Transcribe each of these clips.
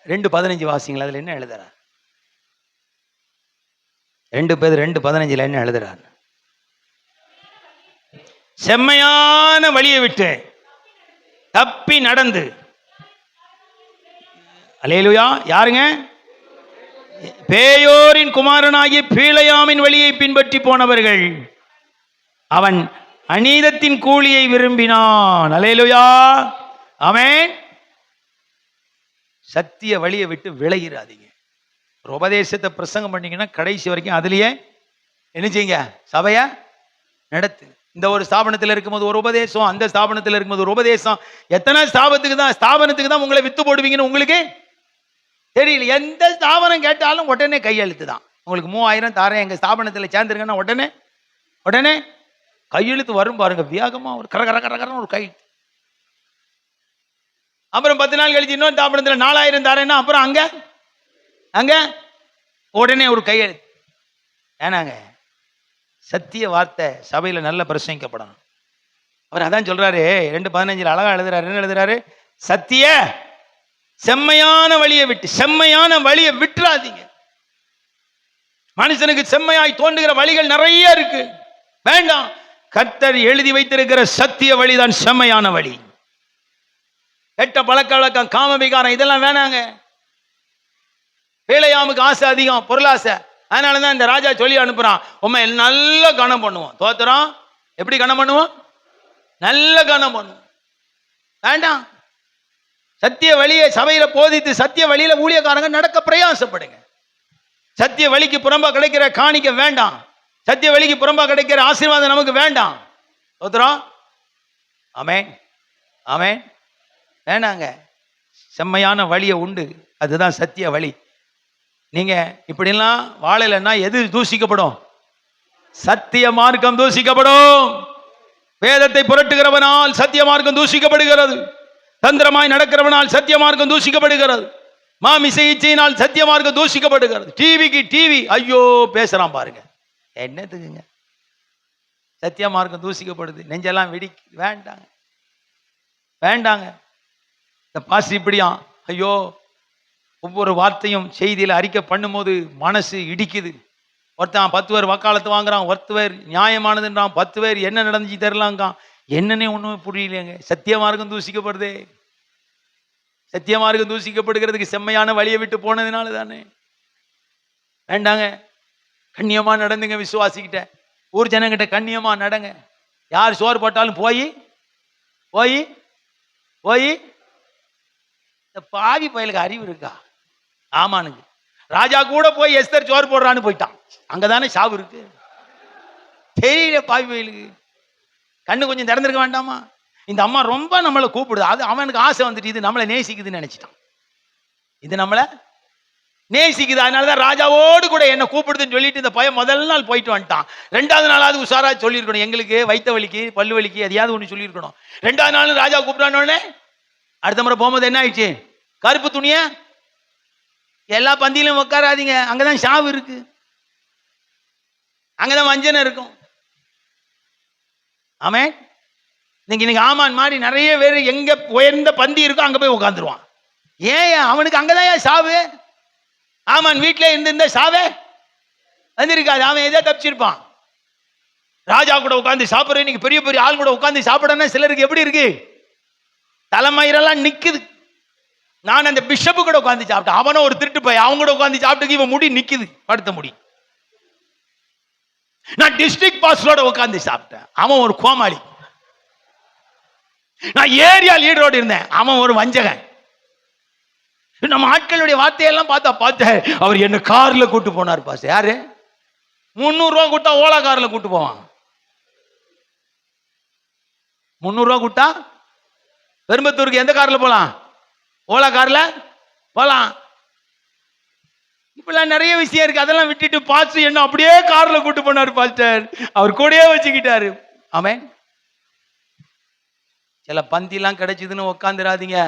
2:15 வாசிங்களா, அதுல என்ன எழுதுறார்? 2 பேர் 2:15 என்ன எழுதுறார்? செம்மையான வழியை விட்டு தப்பி நடந்து. அல்லேலூயா. யாருங்க? பேயோரின் குமாரனாகிய பீலையாமின் வழியை பின்பற்றி போனவர்கள். அவன் அநீதத்தின் கூலியை விரும்பினான். அல்லேலூயா. ஆமென். சத்திய வழியை விட்டு விலகிராதீங்க. ஒரு உபதேசத்தை பிரசங்கம் பண்ணீங்கன்னா கடைசி வரைக்கும் அதுலயே என்ன செய்யுங்க? சபைய நடத்து. இந்த ஒரு ஸ்தாபனத்தில் இருக்கும்போது ஒரு உபதேசம், அந்த ஸ்தாபனத்தில் இருக்கும்போது ஒரு உபதேசம். எத்தனை ஸ்தாபனத்துக்கு தான் உங்களை வித்து போடுவீங்கன்னு உங்களுக்கு தெரியல. எந்த ஸ்தாபனம் கேட்டாலும் உடனே கையெழுத்து தான். உங்களுக்கு 3000 தாரேன், எங்க ஸ்தாபனத்தில் சேர்ந்துருங்கன்னா உடனே கையெழுத்து வரும் பாருங்க. வியாகமா ஒரு கரகரன்னு ஒரு கையெழுத்து. அப்புறம் 10 நாள் கழிச்சு இன்னொரு ஸ்தாபனத்தில் 4000 தாரேன்னா அப்புறம் அங்க உடனே ஒரு கையெழுத்து. ஏனாங்க? சத்திய வார்த்தை சபையில நல்ல பிரசங்கிக்கப்படணும். அவர் அதான் சொல்றாரு. 2:15 அழகா எழுதுறாரு. என்ன எழுதுறாரு? சத்திய செம்மையான வழியை விட்டுறாதீங்க. மனுஷனுக்கு செம்மையாய் தோன்றுகிற வழிகள் நிறைய இருக்கு. வேண்டாம். கர்த்தர் எழுதி வைத்திருக்கிற சத்திய வழிதான் செம்மையான வழி. கெட்ட பழக்க வழக்கம், காம விகாரம் இதெல்லாம் வேணாங்க. பீலையாமுக்கு ஆசை அதிகம், பொருளாசை. அதனாலதான் இந்த ராஜா சொல்லி அனுப்புறான், உண்மை நல்ல கணம் பண்ணுவோம். தோத்திரம் எப்படி கணம் பண்ணுவோம்? நல்ல கணம் பண்ணுவோம். வேண்டாம். சத்திய வழியை சபையில போதித்து சத்திய வழியில ஊழியக்காரங்க நடக்க பிரயாசப்படுங்க. சத்திய வழிக்கு புறம்பா கிடைக்கிற காணிக்க வேண்டாம். சத்திய வழிக்கு புறம்பா கிடைக்கிற ஆசீர்வாதம் நமக்கு வேண்டாம். தோத்திரம். ஆமென், ஆமென். வேணாங்க. செம்மையான வழியை உண்டு, அதுதான் சத்திய வழி. நீங்க இப்படிலாம் வாழலைன்னா எது தூசிக்கப்படும்? சத்திய மார்க்கம் தூசிக்கப்படும். வேதத்தை புரட்டுகிறவனால் சத்திய மார்க்கம் தூசிக்கப்படுகிறது. தந்திரமாய் நடக்கிறவனால் சத்திய மார்க்கம் தூசிக்கப்படுகிறது. மாமிசை இச்சையினால் சத்திய மார்க்கம் தூசிக்கப்படுகிறது. டிவி ஐயோ பேசுறான் பாருங்க. என்னத்துக்குங்க சத்திய மார்க்கம் தூசிக்கப்படுது? நெஞ்செல்லாம் வெடிக்குது. வேண்டாங்க. இந்த பாசி இப்படியா? ஐயோ, ஒவ்வொரு வார்த்தையும் செய்தியில் அறிக்கை பண்ணும்போது மனசு இடிக்குது. ஒருத்தன் 10 பேர் வக்காலத்து வாங்குறான், 10 பேர் நியாயமானதுன்றான், 10 பேர் என்ன நடந்துச்சு தெரியலாங்கான். என்னன்னே ஒண்ணுமே புரியலைங்க. சத்திய மார்க்கம் தூசிக்கப்படுதே. சத்திய மார்க்கம் தூசிக்கப்படுகிறதுக்கு செம்மையான வழியை விட்டு போனதுனால தானே. வேண்டாங்க. கண்ணியமா நடந்துங்க. விசுவாசிக்கிட்ட, ஊர் ஜனங்கிட்ட கண்ணியமா நடங்க. யார் சோறு போட்டாலும் போய் இந்த பாவி பயலுக்கு அறிவு இருக்கா? ஆமானுங்க. ராஜா கூட போய் எஸ்தர் சோறு போடுறான்னு போயிட்டான். அங்கதானே சாவு இருக்கு. தெரியல பாவி பயலுக்கு. கண்ணு கொஞ்சம் திறந்திருக்க வேண்டாமா? இந்த அம்மா ரொம்ப நம்மளை கூப்பிடுது. அது அவனுக்கு ஆசை வந்துட்டு இது நம்மளை நேசிக்குதுன்னு நினைச்சிட்டான். இது நம்மளை நேசிக்குது, அதனாலதான் ராஜாவோடு கூட என்ன கூப்பிடுதுன்னு சொல்லிட்டு இந்த பையன் முதல் நாள் போயிட்டு வந்துட்டான். 2வது நாளாவது உஷாரா சொல்லியிருக்கணும். எங்களுக்கு வைத்த வலிக்கு, பல்லு வலிக்கு, எதையாவது ஒன்று சொல்லியிருக்கணும். 2வது நாள் ராஜா கூப்பிடானோடனே அடுத்த முறை போகும்போது என்ன ஆயிடுச்சு? கருப்பு துணிய எல்லா பந்தியிலும் உட்காராதீங்க, அங்கதான் சாவு இருக்கு, அங்கதான் வஞ்சனை இருக்கும். ஆமென். இன்னைக்கு ஆமான் மாதிரி நிறைய பேர் எங்க உயர்ந்த பந்தி இருக்கோ அங்க போய் உட்காந்துருவான். ஏன்? அவனுக்கு அங்கதான் சாவு. ஆமான் வீட்டிலே இருந்திருந்த சாவே வந்திருக்காது. அவன் எதோ தப்பிச்சிருப்பான். ராஜா கூட உட்காந்து சாப்பிட்ற, இன்னைக்கு பெரிய பெரிய ஆள் கூட உட்காந்து சாப்பிடணும். சிலருக்கு எப்படி இருக்கு? தலைமயிரெல்லாம் நிக்குது. நான் அந்த பிஷப்பு கூட உட்காந்து சாப்பிட்டேன். அவனும் ஒரு திருட்டு போய் அவங்க கூட உட்காந்து சாப்பிட்டு இவன் முடி நிக்குது, படுத்த முடி. நான் டிஸ்ட்ரிக்ட் பாஸ்டரோட உட்காந்து சாப்பிட்டேன். அவன் ஒரு கோமாளி. நான் ஏரியா லீடரோடு இருந்தேன். அவன் ஒரு வஞ்சகன். நம்ம ஆட்களுடைய வார்த்தையெல்லாம் பார்த்த அவர் என்ன கார்ல கூட்டு போனார். பாஸ் யாரு? 300 ரூபா கூட்டா ஓலா கார்ல கூட்டு போவான். 300 ரூபா கூட்டா பெரும்பத்தூருக்கு எந்த கார்ல போலாம்? ஓலா கார்ல போலாம். இப்பெல்லாம் நிறைய விஷயம் இருக்கு. அதெல்லாம் விட்டுட்டு பாஸ்டர் என்ன அப்படியே கார்ல கூட்டு போனார். பாஸ்டர் அவர் கூடயே வச்சுக்கிட்டாரு. ஆமென். சில பந்திலாம் கிடைச்சதுன்னு உட்காந்துராதீங்க.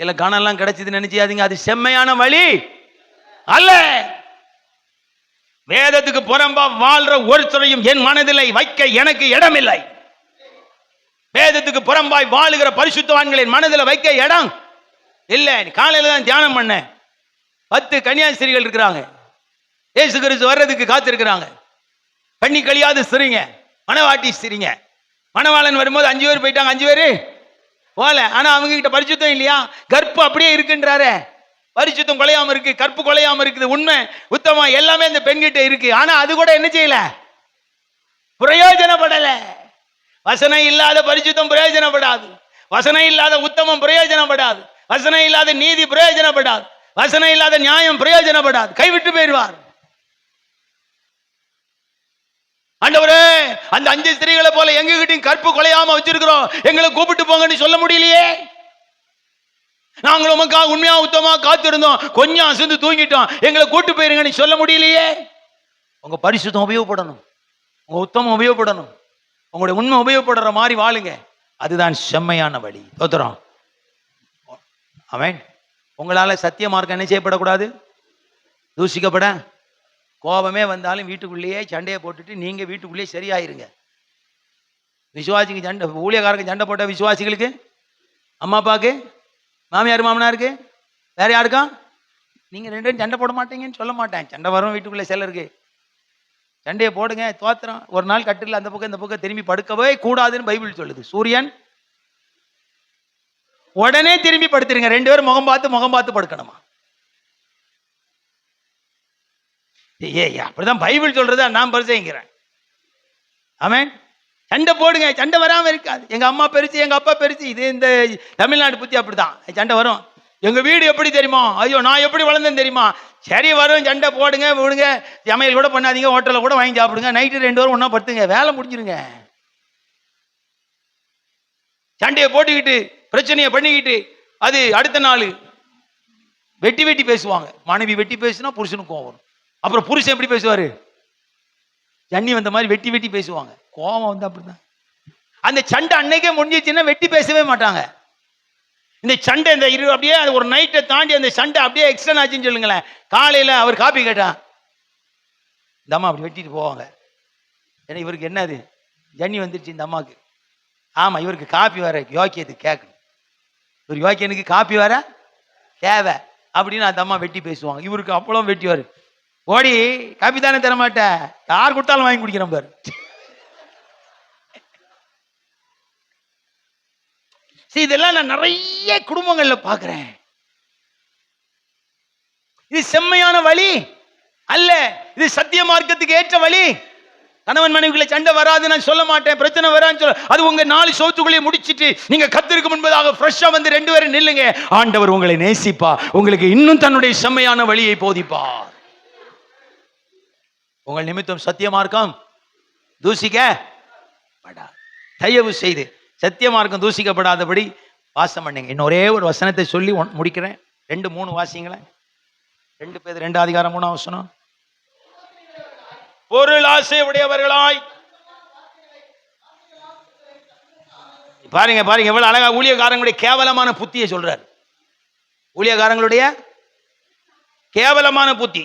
சில கணம் கிடைச்சதுன்னு நினைச்சாதீங்க. அது செம்மையான வழி அல்ல. வேதத்துக்கு புறம்பா வாழ்ற ஒருத்தரையும் என் மனதில் வைக்க எனக்கு இடமில்லை. வேதத்துக்கு புறம்பாய் வாழுகிற பரிசுத்தவான்களின் மனதில் வைக்க இடம் இல்ல, காலையில தான் தியானம் பண்ண 10 கன்னியாஸ்திரிகள் இருக்கிறாங்க, இயேசு கிறிஸ்து வர்றதுக்கு காத்திருக்கிறாங்க. கண்ணி கழியாது சிரிங்க, மனவாட்டி சிரிங்க. மணவாளன் வரும்போது 5 பேர் போயிட்டாங்க, 5 பேரு போல. ஆனா அவங்க கிட்ட பரிசுத்தம் இல்லையா? கற்பு அப்படியே இருக்குன்றாரு. பரிசுத்தம் கொலையாம இருக்கு, கற்பு கொலையாம இருக்குது, உண்மை உத்தமா எல்லாமே இந்த பெண்கிட்ட இருக்கு. ஆனா அது கூட என்ன செய்யல, பிரயோஜனப்படல. வசனம் இல்லாத பரிசுத்தம் பிரயோஜனப்படாது, வசனம் இல்லாத உத்தமம் பிரயோஜனப்படாது, வசனம் இல்லாத நீதி பிரயோஜனப்படாது, வசனம் இல்லாத நியாயம் பிரயோஜனப்படாது, கைவிட்டு போயிடுவார். ஆண்டவரே, அந்த 5 ஸ்திரீகளை போல எங்ககிட்டையும் கற்பு கொலையாம வச்சிருக்கிறோம், எங்களை கூப்பிட்டு போங்கன்னு சொல்ல முடியலையே. நாங்களும் உமக்காக உண்மையா உத்தமா காத்திருந்தோம், கொஞ்சம் அசந்து தூங்கிட்டோம், எங்களை கூட்டு போயிருங்கன்னு சொல்ல முடியலையே. உங்க பரிசுத்தம் உபயோகப்படணும், உங்க உத்தமம் உபயோகப்படணும், உங்களுடைய உண்மை உபயோகப்படுற மாதிரி வாழுங்க. அதுதான் செம்மையான வழி. தோத்துறோம். ஆமென். உங்களால சத்திய மார்க்கம் என்ன செய்யப்படக்கூடாது, தூசிக்கப்பட. கோபமே வந்தாலும் வீட்டுக்குள்ளேயே சண்டையை போட்டுட்டு நீங்க வீட்டுக்குள்ளேயே சரியாயிருங்க. விசுவாசிக்கு சண்டை, ஊழியக்காரருக்கு சண்டை போட்ட விசுவாசிகளுக்கு, அம்மா அப்பாவுக்கு, மாமியார் மாமனாருக்கு, வேற யாருக்கும் நீங்க 2 பேரும் சண்டை போட மாட்டீங்கன்னு சொல்ல மாட்டேன். சண்டை வரும் வீட்டுக்குள்ளே சிலருக்கு. சண்டையை போடுங்க, தோத்திரம். ஒரு நாள் கட்டில் அந்த பக்கம் இந்த பக்கம் திரும்பி படுக்கவே கூடாதுன்னு பைபிள் சொல்லுது. சூரியன் உடனே திரும்பி படுத்துருங்க. 2 பேரும் முகம் பார்த்து படுக்கணுமா? அப்படிதான் பைபிள் சொல்றதா நான் பரிசைங்கிறேன். ஆமென். சண்டை போடுங்க, சண்டை வராம இருக்காது. எங்க அம்மா பெருசு, எங்க அப்பா பெருசு, இது இந்த தமிழ்நாடு புத்தி அப்படிதான். சண்டை வரும். எங்க வீடு எப்படி தெரியுமா, ஐயோ நான் எப்படி வளர்ந்தேன்னு தெரியுமா, சரி வரும், சண்டை போடுங்க விடுங்க, சமையல் கூட பண்ணாதீங்க, ஹோட்டலில் கூட வாங்கி சாப்பிடுங்க, நைட்டு 2 பேரும் ஒன்றா படுத்துங்க, வேலை முடிஞ்சிருங்க. சண்டையை போட்டுக்கிட்டு பிரச்சனையை பண்ணிக்கிட்டு அது அடுத்த நாள் வெட்டி பேசுவாங்க. மனைவி வெட்டி பேசுனா புருஷனுக்கு கோவம் வரும். அப்புறம் புருஷன் எப்படி பேசுவாரு, ஜன்னி வந்த மாதிரி வெட்டி பேசுவாங்க. கோவம் வந்து அப்படிதான். அந்த சண்டை அன்னைக்கே முடிஞ்சிச்சுன்னா வெட்டி பேசவே மாட்டாங்க. இந்த சண்டை இந்த அப்படியே ஒரு நைட்டை தாண்டி அந்த சண்டை அப்படியே எக்ஸ்டன் ஆச்சுன்னு சொல்லுங்களேன். காலையில் அவர் காப்பி கேட்டான், இந்த அம்மா அப்படி வெட்டிட்டு போவாங்க. ஏன்னா இவருக்கு என்னது, ஜன்னி வந்துருச்சு இந்த அம்மாவுக்கு. ஆமாம், இவருக்கு காப்பி வர யோக்கியத்துக்கு கேட்கணும், இவர் யோக்கியனுக்கு காப்பி வர தேவை அப்படின்னு அந்த அம்மா வெட்டி பேசுவாங்க. இவருக்கு அப்பளம் வெட்டிவார். ஓடி காப்பி தானே தர மாட்டேன், யார் கொடுத்தாலும் வாங்கி குடிக்கிறேன் பாரு. இதெல்லாம் நான் நிறைய குடும்பங்கள்ல பாக்குறேன். இது செம்மையான வழி அல்ல, இது சத்திய மார்க்கத்துக்கு ஏற்ற வழி. கணவன் மனைவிக்குள்ள சண்டை வராது நான் சொல்ல மாட்டேன், பிரச்சனை வரான்னு சொல்ல. அது உங்க 4 சோத்துக்குள்ளே முடிச்சிட்டு நீங்க கத்திற்கு முன்பதாக ஃப்ரெஷ்ஷா வந்து 2 பேரும் நில்லுங்க. ஆண்டவர் உங்களை நேசிப்பா, உங்களுக்கு இன்னும் தன்னுடைய செம்மையான வழியை போதிப்பார். உங்கள் நிமித்தம் சத்திய மார்க்கம் தூசிக்க தயவு செய்து சத்திய மார்க்கம் தூசிக்கப்படாதபடி வாசம் பண்ணுங்க. இன்னொரே ஒரு வசனத்தை சொல்லி முடிக்கிறேன். 2-3 வாசிங்களேன். 2 பேர் 2 அதிகாரம் 3 வசனம். பொருள் ஆசை உடையவர்களாய், பாருங்க எவ்வளவு அழகா ஊழியக்காரங்களுடைய கேவலமான புத்தியை சொல்றார். ஊழியக்காரங்களுடைய கேவலமான புத்தி.